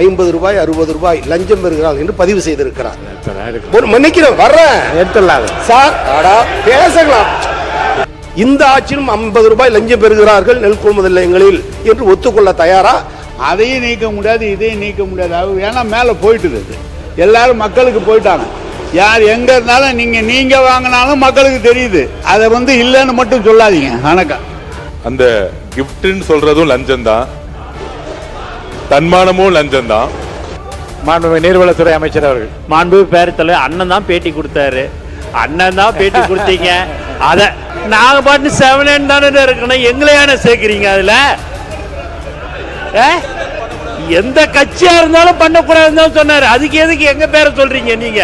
50 ரூபாய் 60 ரூபாய் லஞ்சம் பெறுகிறார்கள் என்று பதிவு செய்திருக்கிறார். மன்னிக்கிறேன் வர்றேன் சார், பேசலாம். இந்த ஆட்சியிலும் 50 ரூபாய் லஞ்சம் பெறுகிறார்கள் நெல் கொள்முதல் நிலையங்களில் என்று ஒத்துக்கொள்ள தயாரா? அதையும் நீக்க முடியாது, இதையும் நீக்க முடியாது. ஏன்னா மேல போயிட்டு எல்லாரும் மக்களுக்கு போயிட்டாங்க. யார் எங்க இருந்தாலும் நீங்க வாங்கினாலும் மக்களுக்கு தெரியுது. அதை இல்லைன்னு மட்டும் சொல்லாதீங்க. வணக்கம். அந்த கிஃப்ட்னு சொல்றதும் லஞ்சம் தான், தன்மானமும் லஞ்சம் தான். மாண்புமிகு நீர்வளத்துறை அமைச்சர் அவர்கள். மாண்புமிகு பேரத்தலைவர் அண்ணன் தான் பேட்டி கொடுத்தாரு. அண்ணன் தான் பேட்டி கொடுத்தீங்க. அத நாங்க பாட்டு 7 தானே இருக்கணும். எங்களையான சேர்க்கிறீங்க அதுல? எந்த கட்சியா இருந்தாலும் பண்ணக்கூடாதுன்னு சொன்னாரு. அதுக்கு எதுக்கு எங்க பேரை சொல்றீங்க நீங்க?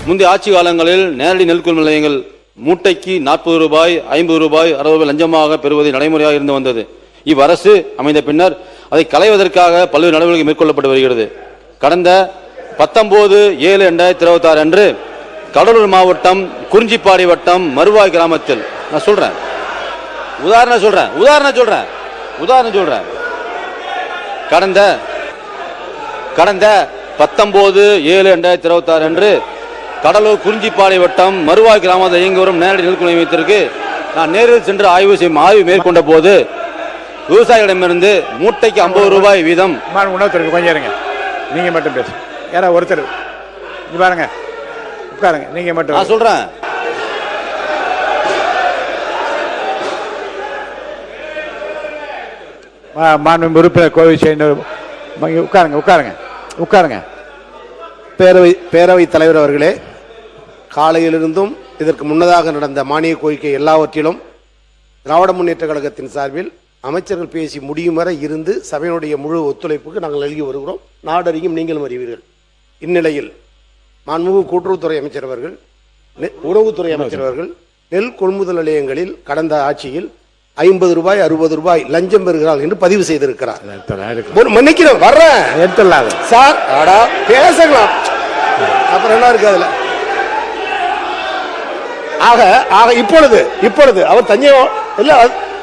முந்தைய ஆட்சி காலங்களில் நேரடி நெல் கொள்முதல் நிலையங்கள் மூட்டைக்கு 40 ரூபாய் 50 ரூபாய் 60 ரூபாய் லஞ்சமாக பெறுவது நடைமுறையாக இருந்து வந்தது. இவ்வரசு அமைந்த பின்னர் அதை களைவதற்காக பல்வேறு நடவடிக்கைகள் மேற்கொள்ளப்பட்டு வருகிறது. கடந்த 19/7/2026 அன்று கடலூர் மாவட்டம் குறிஞ்சிப்பாடி வட்டம் மருவாய் கிராமத்தில் நான் சொல்றேன், உதாரணம் சொல்றேன். கடந்த 19/7/2026 அன்று கடலூர் குறிஞ்சிப்பாடி வட்டம் மருவாய் கிராமத்தில் இயங்கி வரும் நேரடி நெல் கொள்முதல் நிலையத்திற்கு நான் நேரில் சென்று ஆய்வு மேற்கொண்ட போது விவசாயிகளிடமிருந்து மூட்டைக்கு 50 ரூபாய் வீதம். உணவுத்துறைக்கு கொஞ்சம் இருங்க, நீங்க மட்டும் பேசு. யாரா ஒருத்தர் பாருங்க, உட்காருங்க. நீங்க மட்டும். நான் சொல்றேன். மாண்புமிகு உறுப்பினர் கோவை சேர்ந்த உட்காருங்க. பேரவைத் தலைவர் அவர்களே, காலையிலிருந்தும் இதற்கு முன்னதாக நடந்த மானிய கோரிக்கை எல்லாவற்றிலும் திராவிட முன்னேற்ற கழகத்தின் சார்பில் அமைச்சர்கள் பேசி முடியும் வரை இருந்து சபையினுடைய முழு ஒத்துழைப்புக்கு நாங்கள் நல்கி வருகிறோம். நாடறியும் நீங்களும் அறிவீர்கள். இந்நிலையில் மாண்புமிகு கூட்டுறவுத்துறை அமைச்சர் அவர்கள், உணவுத்துறை அமைச்சர் அவர்கள் நெல் கொள்முதல் நிலையங்களில் கடந்த ஆட்சியில் 50 ரூபாய் 60 ரூபாய் லஞ்சம் பெறுகிறார்கள் என்று பதிவு செய்திருக்கிறார். மன்னிக்கிறேன் வர்றேன் சார், பேசலாம். அப்புறம் என்ன இருக்கு அதுல? ஆக இப்பொழுது அவர் தஞ்சை இல்ல,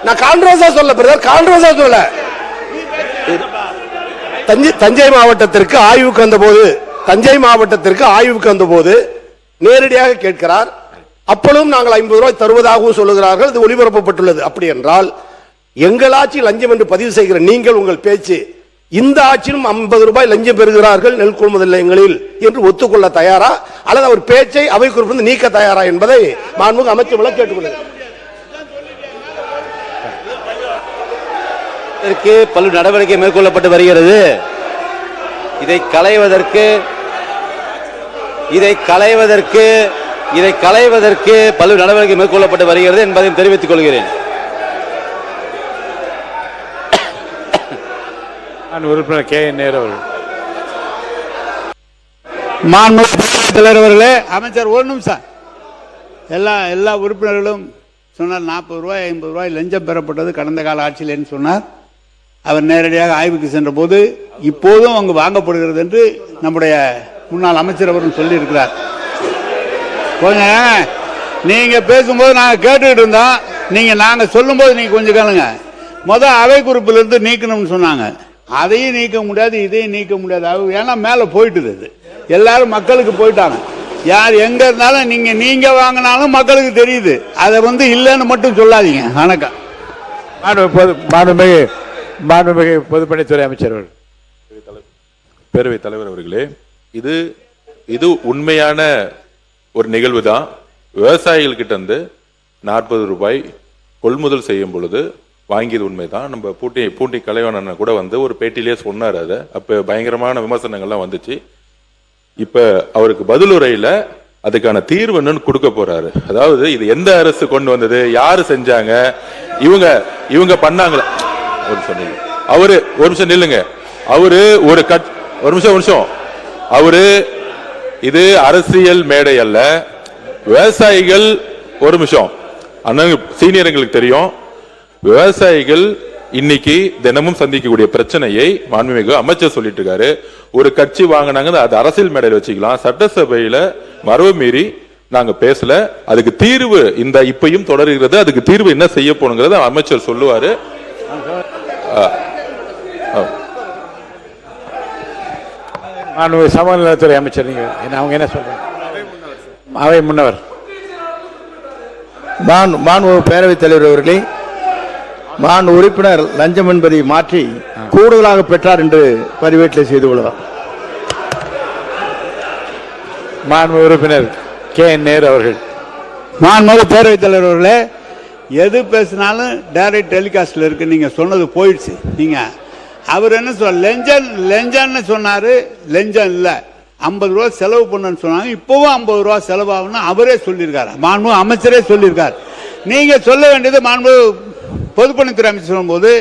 நான் கான்ட்ரோவர்ஸா சொல்ல பிரதர், கான்ட்ரோவர்ஸா சொல்ல. தஞ்சை மாவட்டத்திற்கு ஆய்வுக்கு வந்தபோது நேரடியாக கேட்கிறார். அப்பொழுதும் நாங்கள் 50 ரூபாய் தருவதாகவும் சொல்லுகிறார்கள். இது ஒளிபரப்பப்பட்டுள்ளது. அப்படி என்றால் எங்கள் ஆட்சி லஞ்சம் என்று பதிவு செய்கிற நீங்கள் உங்கள் பேச்சு இந்த ஆட்சியிலும் 50 ரூபாய் லஞ்சம் பெறுகிறார்கள் நெல் கொள்முதல் நிலையங்களில் என்று ஒத்துக்கொள்ள தயாரா, அல்லது அவர் பேச்சை அவை குறிப்பிட்டு நீக்க தயாரா என்பதை மாண்புமிகு அமைச்சர் கேட்டுக்கொள்கிறேன். பல்வேறு நடவடிக்கை மேற்கொள்ளப்பட்டு வருகிறது. இதை களைவதற்கு பல்வேறு நடவடிக்கை மேற்கொள்ளப்பட்டு வருகிறது என்பதையும் தெரிவித்துக் கொள்கிறேன். உறுப்பினர் கே என் நேரு அவர்கள். தலைவர் அவர்களே, அமைச்சர் ஒரு நிமிஷம். எல்லா உறுப்பினர்களும் சொன்னார் 40 ரூபாய் 50 ரூபாய் லஞ்சம் பெறப்பட்டது கடந்த கால ஆட்சியில் சொன்னார். அவர் நேரடியாக ஆய்வுக்கு சென்ற போது இப்போதும் அங்கு வாங்கப்படுகிறது என்று நம்முடைய முன்னாள் அமைச்சர் அவரும் சொல்லி இருக்கிறார். கொஞ்சம் நீங்க பேசும்போது நாங்க கேட்டுக்கிட்டு இருந்தோம். நாங்க சொல்லும் போது நீங்க கொஞ்சம் கேளுங்க. அவை குறிப்பிலிருந்து நீக்கணும்னு சொன்னாங்க. அதையும் நீக்க முடியாது, இதையும் நீக்க முடியாது. ஏன்னா மேல போயிட்டு எல்லாரும் மக்களுக்கு போயிட்டாங்க. யார் எங்க இருந்தாலும் நீங்க வாங்கினாலும் மக்களுக்கு தெரியுது. அதை இல்லைன்னு மட்டும் சொல்லாதீங்க. வணக்கம். மாண்புமிகு பொதுப்பணித்துறை அமைச்சர் அவர்கள். பேரவைத் தலைவர் அவர்களே, இது உண்மையான ஒரு நிகழ்வு தான். விவசாயிகள் கிட்ட இருந்து 40 ரூபாய் கொள்முதல் செய்யும் பொழுது வாங்கியது உண்மைதான். நம்ம பூண்டி கலைவாணன் கூட ஒரு பேட்டியிலே சொன்னார். அதை அப்ப பயங்கரமான விமர்சனங்கள்லாம் வந்துச்சு. இப்ப அவருக்கு பதிலுரையில அதுக்கான தீர்வு என்னன்னு கொடுக்க போறாரு. அதாவது இது எந்த அரசு கொண்டு வந்தது, யாரு செஞ்சாங்க, இவங்க பண்ணாங்களா? ஒரு நிமிஷம் நில்லுங்க. ஒரு நிமிஷம். இது அரசியல் மேடை அல்ல, விவசாயிகள். ஒரு நிமிஷம் அண்ணன், சீனியர்களுக்கு தெரியும். விவசாயிகள் இன்னைக்கு தினமும் சந்திக்கக்கூடிய பிரச்சனையை மாண்புமிகு அமைச்சர் சொல்லிட்டு இருக்காரு. ஒரு கட்சி வாங்கினாங்க, அது அரசியல் மேடையில் வச்சுக்கலாம். சட்டசபையில மரபு மீறி நாங்க பேசல. அதுக்கு தீர்வு இப்பயும் தொடர்கிறது. அதுக்கு தீர்வு என்ன செய்ய போனுங்கிறத அமைச்சர் சொல்லுவாரு. சமூக நலத்துறை அமைச்சர் நீங்க அவங்க என்ன சொல்றாங்க? அவை முன்னவர். மாண்பு பேரவைத் தலைவர் அவர்களே, மாண்பு உறுப்பினர் லஞ்சம் என்பதை மாற்றி கூடுதலாக பெற்றார் என்று பதிவேட்டில் செய்து கொள்வார். மாண்பு உறுப்பினர் KN நேரு அவர்கள். மாண்புமிகு பேரவைத் தலைவர் அவர்களே, எது பேசினாலும் டைரக்ட் டெலிகாஸ்டில் இருக்கு. நீங்க சொன்னது போயிடுச்சு. நீங்க அவர் என்ன சொல் லெஞ்சன்னு சொன்னாரு. லெஞ்சம் இல்லை, 50 ரூபா செலவு பண்ணுன்னு சொன்னாங்க. இப்பவும் 50 ரூபா செலவாகணும் அவரே சொல்லியிருக்காரு. மாண்பு அமைச்சரே சொல்லியிருக்காரு. நீங்க சொல்ல வேண்டியது மாண்பு பொதுப்பணித்துறை அமைச்சர் சொல்லும்போது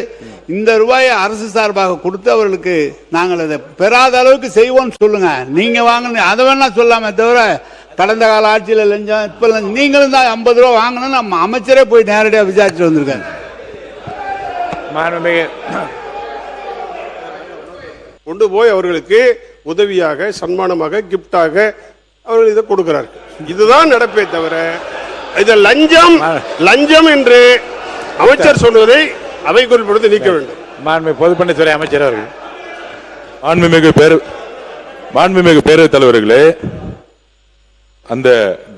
இந்த ரூபாயை அரசு சார்பாக கொடுத்து அவர்களுக்கு நாங்கள் அதை பெறாத அளவுக்கு செய்வோம்னு சொல்லுங்க. நீங்க வாங்க அதை வேணா சொல்லாமே தவிர கடந்த கால ஆட்சியில் லஞ்சம் இப்ப நீங்களும் தான் 50 ரூபா வாங்கணும்னு நம்ம அமைச்சரே போய் நேரடியாக விசாரிச்சு வந்திருக்காங்க. கொண்டு போய் அவர்களுக்கு உதவியாக, சன்மானமாக, கிப்டாக அவர்கள் இதை கொடுக்கிறார்கள். இதுதான் நடப்பே தவிர இதை லஞ்சம் என்று அமைச்சர் சொல்வதை அவை குறிப்பிடுத்து நீக்க வேண்டும். மாண்புமிகு பொதுப்பணித்துறை அமைச்சர் அவர்கள். மாண்புமிகு பேரவைத் தலைவர்களே, அந்த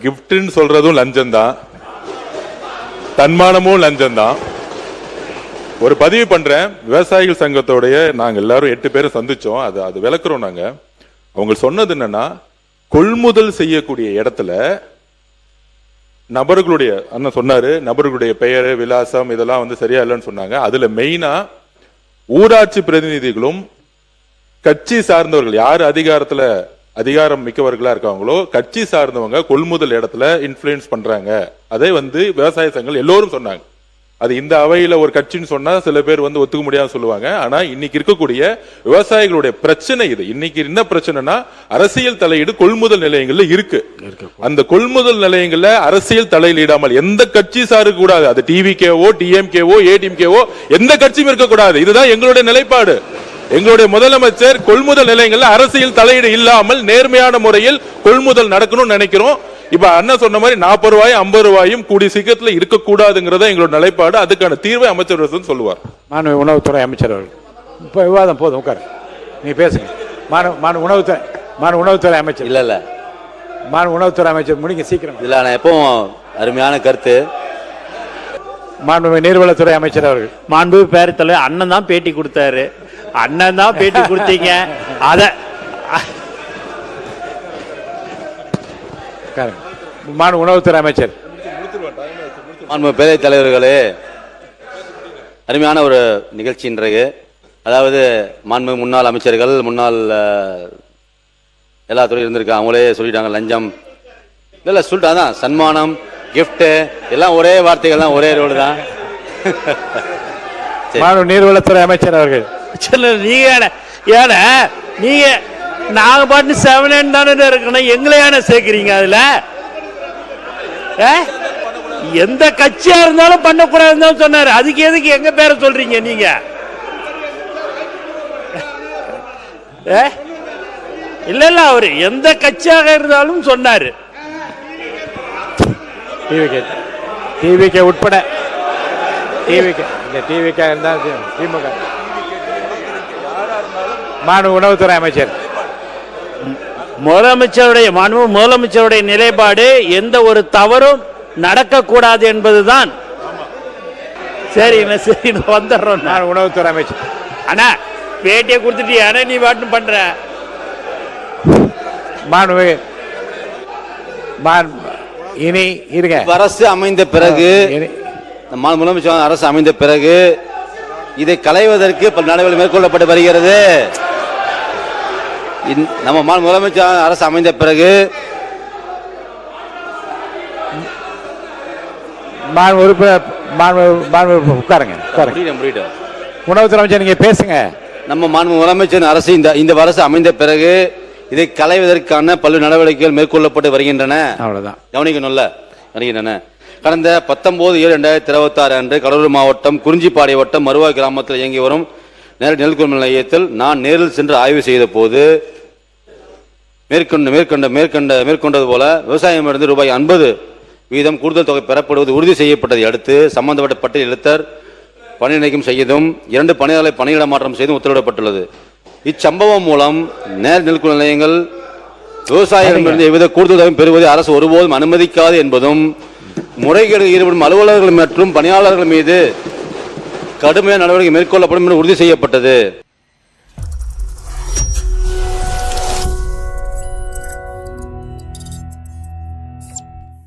கிஃப்ட்னு சொல்றதும் லஞ்சம் தான், தன்மானமும் லஞ்சம் தான். ஒரு பதிவு பண்றேன். விவசாயிகள் சங்கத்தோடைய நாங்க எல்லாரும் 8 பேரும் சந்திச்சோம். அது விளக்குறோம். நாங்க அவங்க சொன்னது என்னன்னா, கொள்முதல் செய்யக்கூடிய இடத்துல நபர்களுடைய அண்ணன் சொன்னாரு, நபர்களுடைய பெயர் விலாசம் இதெல்லாம் சரியா இல்லைன்னு சொன்னாங்க. அதுல மெயினா ஊராட்சி பிரதிநிதிகளும் கட்சி சார்ந்தவர்கள், யார் அதிகாரம் மிக்கவர்களா இருக்காங்களோ கட்சி சார்ந்தவங்க கொள்முதல் இடத்துல இன்ஃபுளுன்ஸ் பண்றாங்க. அதை விவசாய சங்கங்கள் எல்லோரும் சொன்னாங்க. அது இந்த அவையில ஒரு கட்சின்னு சொன்னா சில பேர் ஒத்துக்க முடியாம சொல்லுவாங்க. ஆனா இன்னைக்கு இருக்கக்கூடிய விவசாயிகளுடைய பிரச்சனை இது. இன்னைக்கு என்ன பிரச்சனைனா, அரசியல் தலையீடு கொள்முதல் நிலையங்கள்ல இருக்கு. அந்த கொள்முதல் நிலையங்கள்ல அரசியல் தலையிடாமல் எந்த கட்சி சாரு கூடாது. அது டிவிகேவோ, டிஎம்கேவோ, ஏடிஎம்கேவோ எந்த கட்சியும் இருக்கக்கூடாது. இதுதான் எங்களுடைய நிலைப்பாடு. எங்களுடைய முதலமைச்சர் கொள்முதல் நிலையங்கள்ல அரசியல் தலையீடு இல்லாமல் நேர்மையான முறையில் கொள்முதல் நடக்கணும்னு நினைக்கிறோம். இப்ப அண்ணன் சொன்ன மாதிரி 40 ரூபாயும் 50 ரூபாயும் கூடிய சீக்கிரத்தில் இருக்கக்கூடாதுங்கிறத எங்களோட நிலைப்பாடு. அதுக்கான தீர்வை அமைச்சர் சொல்லுவார். மாண்பு உணவுத்துறை அமைச்சர் அவர்கள். இப்ப விவாதம் போதும், உட்காரு, நீ பேசுங்க. உணவுத்துறை அமைச்சர். இல்ல உணவுத்துறை அமைச்சர் முடிங்க சீக்கிரம். இல்ல நான் எப்பவும் அருமையான கருத்து. மாண்பு நீர்வளத்துறை அமைச்சர் அவர்கள். மாண்பு பேரவைத் தலைவர் அண்ணன் தான் பேட்டி கொடுத்தாரு. அண்ணன் தான் பேட்டி கொடுத்தீங்க. அத உணவுத்துறை அமைச்சர். பேரவைத் தலைவர்களே, அருமையான ஒரு நிகழ்ச்சி இன்றைக்கு. அதாவது மாண்பு முன்னாள் அமைச்சர்கள், முன்னாள் எல்லா துறையும் இருந்திருக்காங்க. அவங்களே சொல்லிட்டாங்க லஞ்சம் இல்ல சொல்லிட்டாங்க. சன்மானம், கிஃப்ட் எல்லாம் ஒரே வார்த்தைகள் தான், ஒரே ரோடு தான். நீர்வளத்துறை அமைச்சர் அவர்கள். நீங்க நாங்க பாட்டு 7 தானே இருக்கணும், எங்களையான சேர்க்கிறீங்க. அதுல எந்த கட்சியா இருந்தாலும் பண்ணக்கூடாதுன்னு சொன்னாரு. அதுக்கு எதுக்கு எங்க பேரை சொல்றீங்க நீங்க? இல்ல அவரு எந்த கட்சியாக இருந்தாலும் சொன்னாரு. டிவிகே உட்பட டிவிகே இருந்தால் திமுக. மாண்பு உணவுத்துறை அமைச்சர். முதலமைச்சருடைய நிலைப்பாடு எந்த ஒரு தவறும் நடக்கக்கூடாது என்பதுதான். சரி வந்துடுறோம். உணவுத்துறை அமைச்சர். ஆனா பேட்டியை கொடுத்துட்டு நீ பாட்டு பண்ற. இனி இருங்க. அரசு அமைந்த பிறகு, முதலமைச்சர் அரசு அமைந்த பிறகு இதை களைவதற்கு பல நடவடிக்கை மேற்கொள்ளப்பட்டு வருகிறது. நம்ம முதலமைச்சர் அரசு அமைந்த பிறகு உட்காருங்க. உணவுத்துறை அமைச்சர் நீங்க பேசுங்க. நம்ம முதலமைச்சர் அரசு இந்த அரசு அமைந்த பிறகு இதை களைவதற்கான பல்வேறு நடவடிக்கைகள் மேற்கொள்ளப்பட்டு வருகின்றன. அவ்வளவுதான், கவனிக்கணும்ல, வருகின்றன. கடந்த 19/7/2026 அன்று கடலூர் மாவட்டம் குறிஞ்சிப்பாடி வட்டம் மருவா கிராமத்தில் இயங்கி வரும் நேரடி நெல் கொள்முதல் நிலையத்தில் நான் நேரில் சென்று ஆய்வு செய்த போது மேற்கொண்டது போல விவசாயமிருந்து ரூபாய் 50 வீதம் கூடுதல் தொகை பெறப்படுவது உறுதி செய்யப்பட்டதை அடுத்து சம்பந்தப்பட்ட பட்டியல் எழுத்தர் பணி நீக்கம் செய்யதும் 2 பணியாளர்களை பணியிட மாற்றம் செய்தும் உத்தரவிடப்பட்டுள்ளது. இச்சம்பவம் மூலம் நேரடி நெல் நிலையங்கள் விவசாயிகளிடமிருந்து எவ்வித கூடுதல் பெறுவதை அரசு ஒருபோதும் அனுமதிக்காது என்பதும் முறைகேடுகளில் ஈடுபடும் அலுவலர்கள் மற்றும் பணியாளர்கள் மீது கடுமையான நடவடிக்கை மேற்கொள்ளப்படும் என்று உறுதி செய்யப்பட்டது.